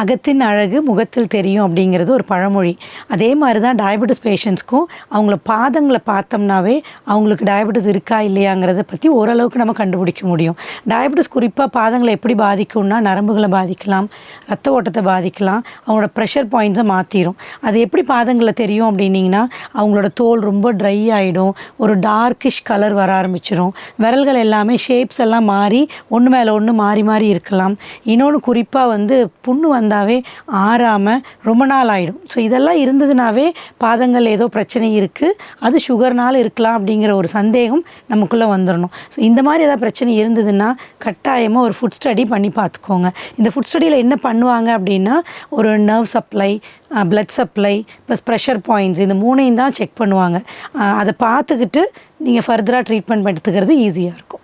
அகத்தின் அழகு முகத்தில் தெரியும் அப்படிங்கிறது ஒரு பழமொழி. அதே மாதிரி தான் டயபெட்டிஸ் பேஷண்ட்ஸ்க்கும் அவங்கள பாதங்களை பார்த்தோம்னாவே அவங்களுக்கு டயபெட்டிஸ் இருக்கா இல்லையாங்கிறத பற்றி ஓரளவுக்கு நம்ம கண்டுபிடிக்க முடியும். டயபெட்டிஸ் குறிப்பாக பாதங்களை எப்படி பாதிக்கும்னா நரம்புகளை பாதிக்கலாம், ரத்த ஓட்டத்தை பாதிக்கலாம், அவங்களோட ப்ரெஷர் பாயிண்ட்ஸை மாற்றிடும். அது எப்படி பாதங்களில் தெரியும் அப்படின்னிங்கன்னா அவங்களோட தோல் ரொம்ப ட்ரை ஆகிடும், ஒரு டார்க்கிஷ் கலர் வர ஆரம்பிச்சிடும், விரல்கள் எல்லாமே ஷேப்ஸ் எல்லாம் மாறி ஒன்று மேலே ஒன்று மாறி மாறி இருக்கலாம். இன்னொன்று குறிப்பாக வந்து புண்ணு வந்தாவே ஆறாமல் ரொம்ப நாள் ஆகிடும். ஸோ இதெல்லாம் இருந்ததுனாவே பாதங்கள் ஏதோ பிரச்சனை இருக்குது, அது சுகர்னால் இருக்கலாம் அப்படிங்கிற ஒரு சந்தேகம் நமக்குள்ளே வந்துடணும். ஸோ இந்த மாதிரி ஏதாவது பிரச்சனை இருந்ததுன்னா கட்டாயமாக ஒரு ஃபுட் ஸ்டடி பண்ணி பார்த்துக்கோங்க. இந்த ஃபுட் ஸ்டடியில் என்ன பண்ணுவாங்க அப்படின்னா ஒரு nerve supply, blood supply plus pressure points இந்த மூணையும் தான் செக் பண்ணுவாங்க. அதை பார்த்துக்கிட்டு நீங்கள் ஃபர்தராக ட்ரீட்மெண்ட் எடுத்துக்கிறது ஈஸியாக இருக்கும்.